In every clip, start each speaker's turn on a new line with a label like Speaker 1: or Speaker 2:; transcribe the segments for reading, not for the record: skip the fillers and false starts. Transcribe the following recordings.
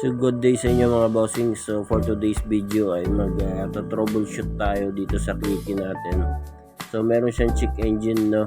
Speaker 1: So good day sa inyo mga bossing. So for today's video ay troubleshoot tayo dito sa clicky natin. So meron siyang check engine na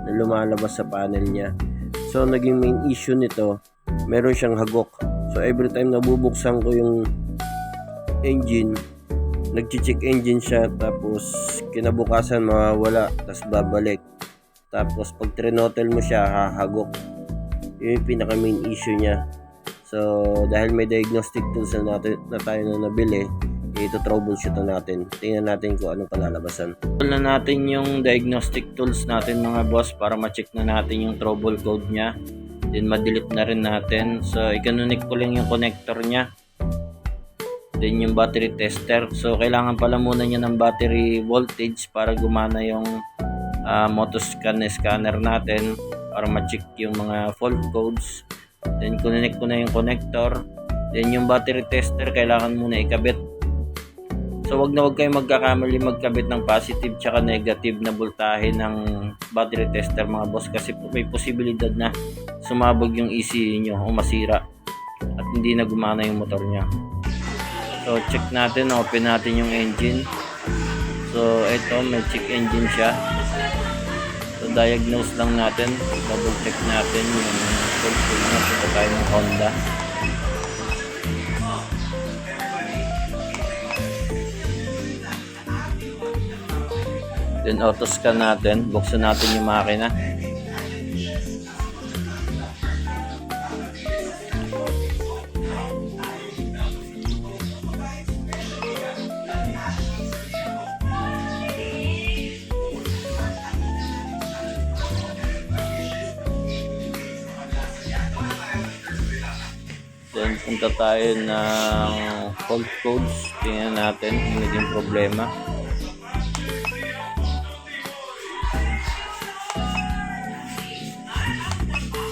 Speaker 1: lumalabas sa panel niya. So naging main issue nito, meron siyang hagok. So every time nabubuksan ko yung engine, nagche-check engine siya, tapos kinabukasan mawawala, tapos babalik. Tapos pag trinottle mo siya, hahagok. Yun yung pinaka main issue niya. So dahil may diagnostic tools na tayo na nabili, ito troubleshoot na natin. Tingnan natin kung anong kalalabasan. Install na natin yung diagnostic tools natin mga boss para ma-check na natin yung trouble code niya. Then ma-delete na rin natin. So i-connect ko lang yung connector niya. Then yung battery tester. So kailangan pala muna niya ng battery voltage para gumana yung scanner natin para ma-check yung mga fault codes. Then connect ko na yung connector. Then yung battery tester kailangan muna ikabit. So wag kayo magkakamali magkabit ng positive tsaka negative na voltahe ng battery tester mga boss, kasi may posibilidad na sumabog yung ECU nyo o masira at hindi na gumana yung motor nya. So check natin, open natin yung engine. So ito, may check engine siya. So diagnose lang natin, double check natin yung full na ito tayo ng Honda. Then auto scan natin, buksan natin yung makina. Then punta tayo ng fault codes, tingnan natin kung naging problema.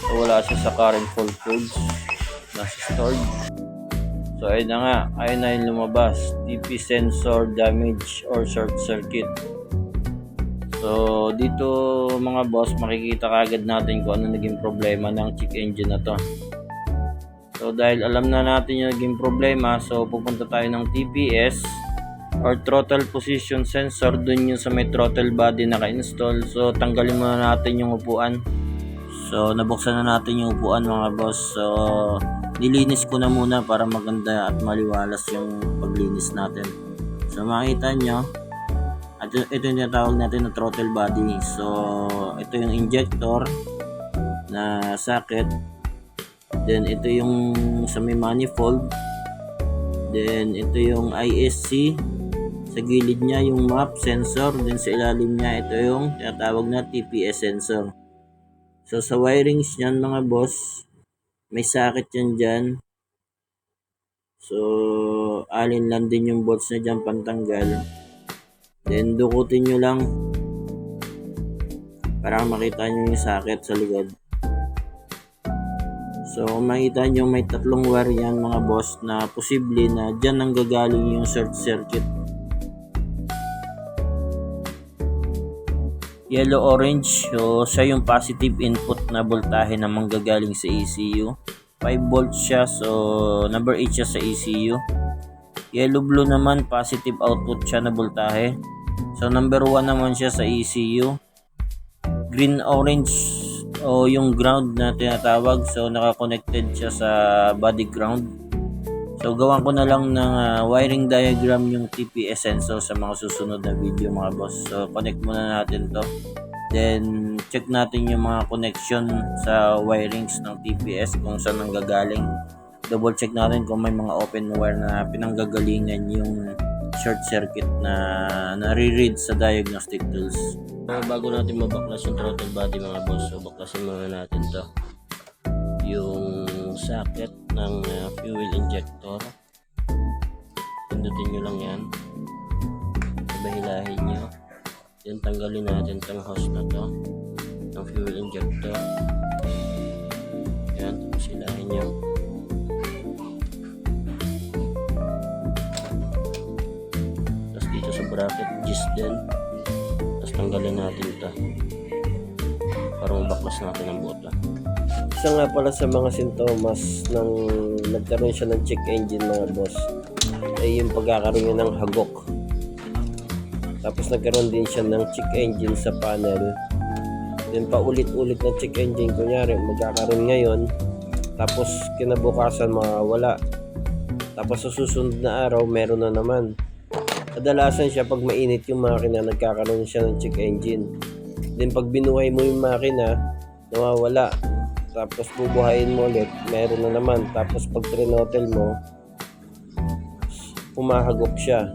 Speaker 1: So wala siya sa current fault codes, nasa stored. So ayun na nga, ayun na yung lumabas, TP sensor damage or short circuit. So dito mga boss, makikita kagad natin kung ano naging problema ng check engine na to. So dahil alam na natin yung naging problema, so pupunta tayo ng TPS or throttle position sensor, dun yung sa may throttle body naka-install. So tanggalin muna natin yung upuan. So nabuksan na natin yung upuan mga boss. So nilinis ko na muna para maganda at maliwalas yung paglinis natin. So makita nyo, at ito yung tinatawag natin na throttle body. So ito yung injector na socket. Then ito yung sa may manifold. Then ito yung ISC. Sa gilid niya yung map sensor. Then sa ilalim niya ito yung tinatawag na TPS sensor. So sa wirings niyan mga boss, may socket yan dyan. So alin lang din yung bolts na dyan pantanggal. Then dukutin nyo lang para makita nyo yung socket sa likod. So kung makita nyo, may tatlong wire yan mga boss na posible na dyan ang gagaling yung short circuit. Yellow orange, so siya yung positive input na voltahe na manggagaling sa ECU. 5 volts siya, so number 8 siya sa ECU. Yellow blue naman, positive output siya na voltahe. So number 1 naman siya sa ECU. Green orange o yung ground na tinatawag, so naka-connected siya sa body ground. So gawan ko na lang ng wiring diagram yung TPS sensor sa mga susunod na video mga boss. So connect muna natin to, then check natin yung mga connection sa wirings ng TPS kung saan nanggagaling. Double check natin kung may mga open wire na pinanggagalingan yung short circuit na nare-read sa diagnostic tools. So, bago natin mabaklas yung throttle body mga boss, so baklasin muna natin to, yung socket ng fuel injector. Pindutin nyo lang yan, ibahilahin nyo, then tanggalin natin tong hose na to ng fuel injector. Yan, tapos hilahin nyo. Tapos dito sa bracket gis din, tanggalin natin ito para mabaklas natin ang buto. Isa nga pala sa mga sintomas ng nagkaroon siya ng check engine mga boss ay yung pagkakaroon niya ng hagok. Tapos nagkaroon din siya ng check engine sa panel. Then paulit-ulit na check engine, kunyari magkakaroon ngayon, tapos kinabukasan mawawala. Tapos sa susunod na araw meron na naman. Kadalasan siya pag mainit yung makina, nagkakaroon siya ng check engine. Then pag binuhay mo yung makina, nawawala. Tapos bubuhayin mo ulit, meron na naman. Tapos pag trinotel mo, humahagok siya.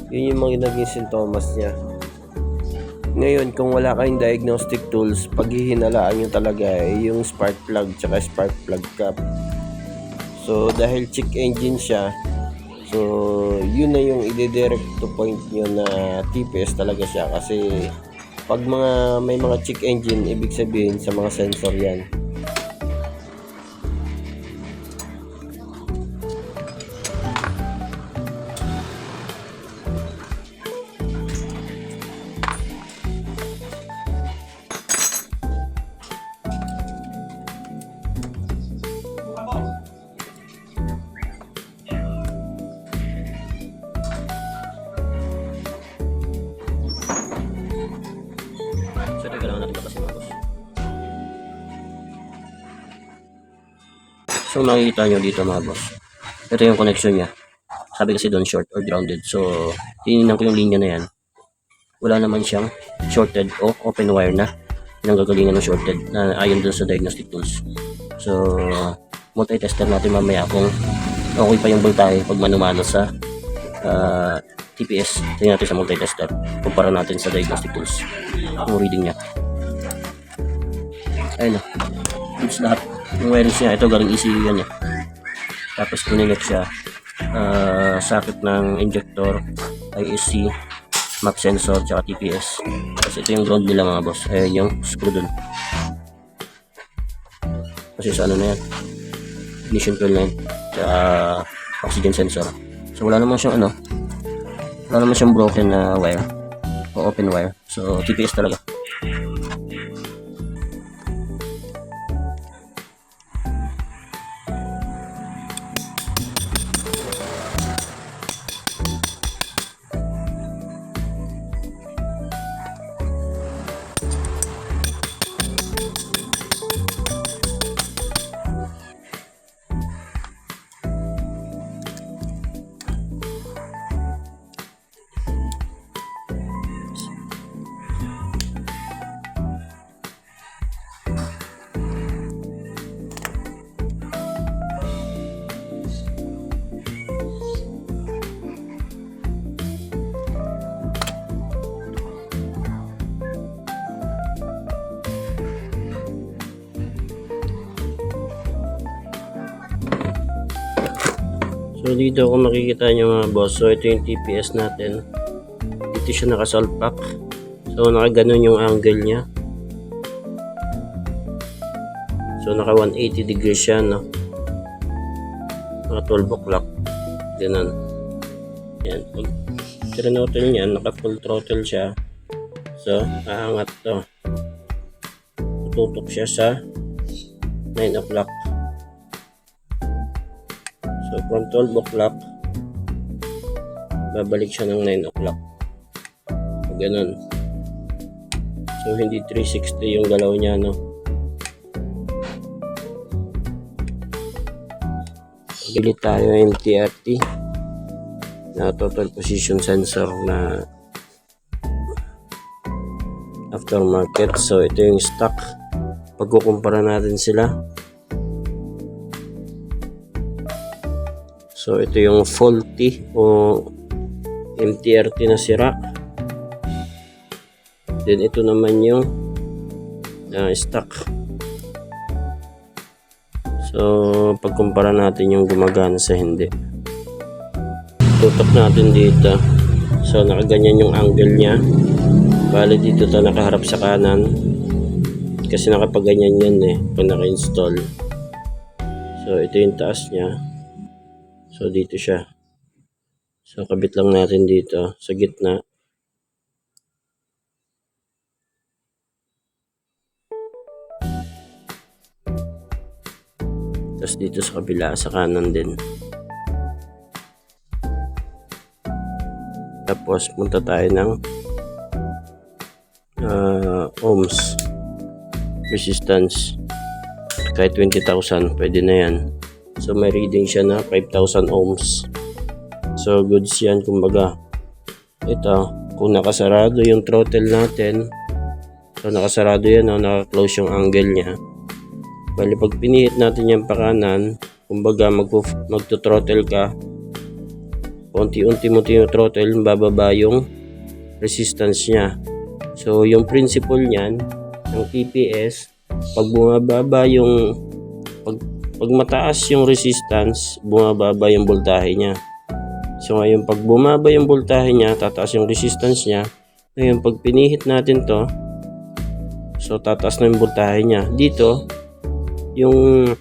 Speaker 1: Yun yung mga naging sintomas niya. Ngayon, kung wala kayong diagnostic tools, paghihinalaan nyo talaga yung spark plug tsaka spark plug cap. So dahil check engine siya, so yun na yung ide-direct to point nyo na TPS talaga siya. Kasi pag may mga check engine, ibig sabihin sa mga sensor yan. So kailangan natin kasi mga boss. So makikita nyo dito mga boss, ito yung connection niya. Sabi kasi doon short or grounded. So tinignan ko yung linya na yan, wala naman siyang shorted o open wire na. Yun ang gagalingan ng shorted na ayon doon sa diagnostic tools. So multi-tester natin mamaya kung okay pa yung voltahe pag manumano sa TPS. Tingnan natin sa multi-tester, kumpara natin sa diagnostic tools yung reading niya. Ayun na, goods lahat yung wirings niya. Ito galing ECU yan niya. Tapos kuninek siya socket ng injector, ISC, map sensor, tsaka TPS. Tapos ito yung ground nila mga boss. Ayun yung screw dun. Kasi sa ano na yan, ignition coil na yan, tsaka oxygen sensor. So wala naman siyang wala naman siyang broken na wire o open wire. So TPS talaga. So dito kung makikita nyo mga boss, so ito yung TPS natin. Dito siya nakasalpak. So nakaganon yung angle nya. So naka 180 degrees siya, no? Naka 12 o'clock. Ganun. Yan. Pag throttle niya, naka full throttle siya. So aangat to. Tututok siya sa 9 o'clock. So from 12 o'clock, babalik siya ng 9 o'clock. Ganun. So hindi 360 yung galaw niya, no? Bili tayo MTRT na total position sensor na aftermarket. So ito yung stock. Pagkukumpara natin sila, so ito yung faulty o MTRT na sira. Then ito naman yung stock. So pagkumpara natin yung gumagana sa hindi. Tutok natin dito. So nakaganyan yung angle niya. Bali dito to nakaharap sa kanan. Kasi nakapaganyan yan pag naka-install. So ito yung taas niya. So dito siya. So kabit lang natin dito sa gitna.
Speaker 2: Tapos dito sa kabila, sa kanan din. Tapos punta tayo ng ohms resistance. Kahit 20,000 pwede na yan. So may reading siya na 5,000 ohms. So goods yan, kumbaga. Ito, kung nakasarado yung throttle natin, so nakasarado yan, naka-close yung angle niya. Bali pag pinihit natin yan pa kanan, kumbaga magto-throttle ka, unti-unti mo yung throttle, bababa yung resistance niya. So yung principle niyan ng TPS, pag bumababa yung pag mataas yung resistance, bumababa yung voltahe niya. So ngayon pag bumaba yung voltahe niya, tataas yung resistance niya. Ngayon pag pinihit natin to, so tataas na yung voltahe niya. Dito yung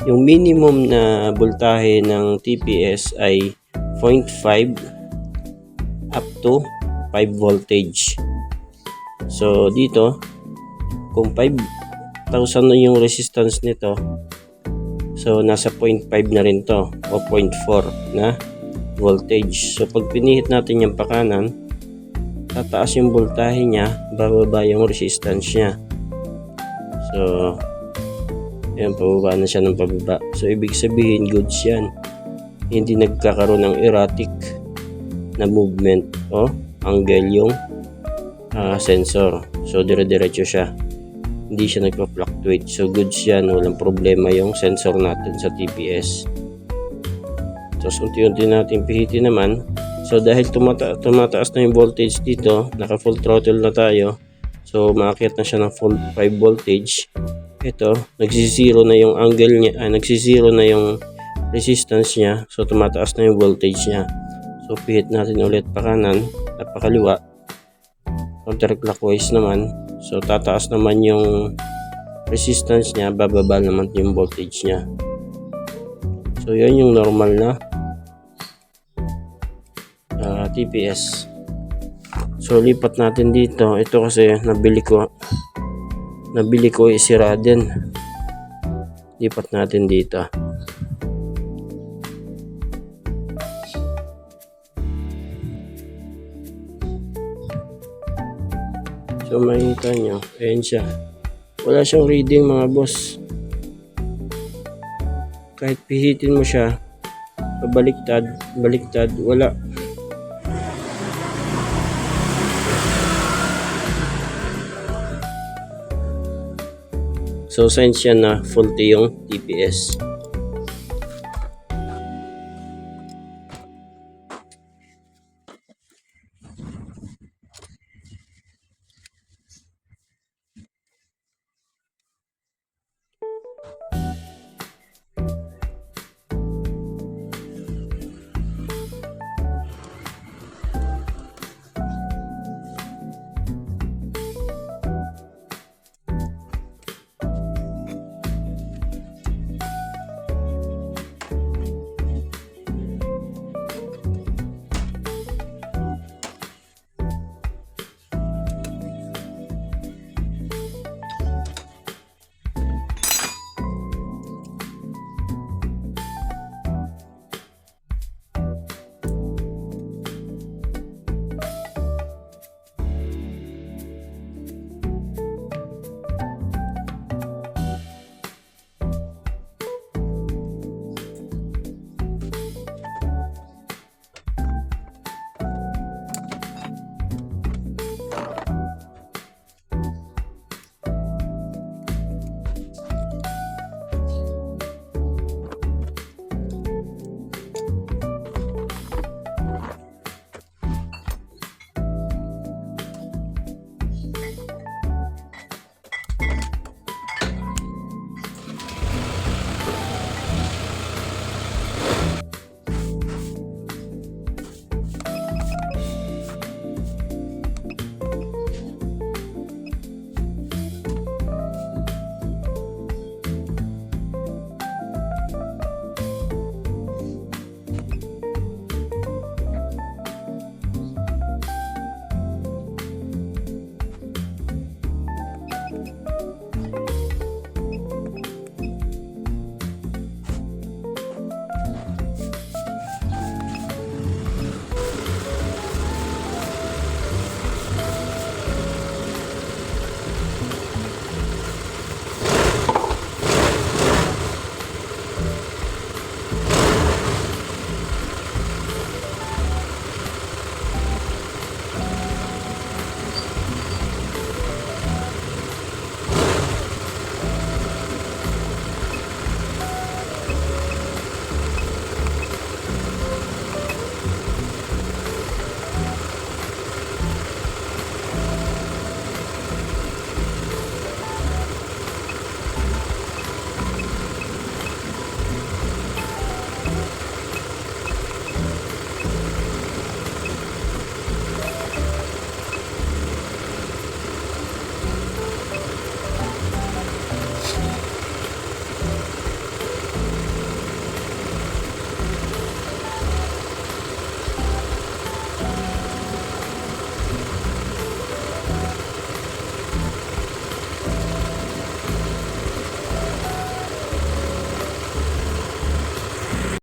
Speaker 2: minimum na voltahe ng TPS ay 0.5 up to 5 voltage. So dito kung 5,000 na yung resistance nito, so nasa 0.5 na rin to o 0.4 na voltage. So pag pinihit natin yung pakanan, tataas yung voltahe niya, bababa yung resistance niya. So ayan, pababa na siya ng pababa. So ibig sabihin goods yan, hindi nagkakaroon ng erratic na movement o angle yung sensor. So dire-diretso siya, hindi siya nagpa-fluctuate. So goods yan, walang problema yung sensor natin sa TPS. Tapos unti-unti natin pihitin naman. So dahil tumataas na yung voltage dito, naka full throttle na tayo, so maakyat na siya ng full 5 voltage. Ito, nagsisiro na yung angle niya, nagsisiro na yung resistance niya, so tumataas na yung voltage niya. So pihit natin ulit pa kanan at pa kaliwa, counterclockwise naman. So tataas naman yung resistance niya, bababa naman yung voltage niya. So yan yung normal na TPS. So lipat natin dito. Ito kasi nabili ko isira din. Lipat natin dito. So makikita nyo, ayan siya. Wala siyang reading mga boss. Kahit pihitin mo siya, baliktad, wala. So signs yan na faulty yung TPS.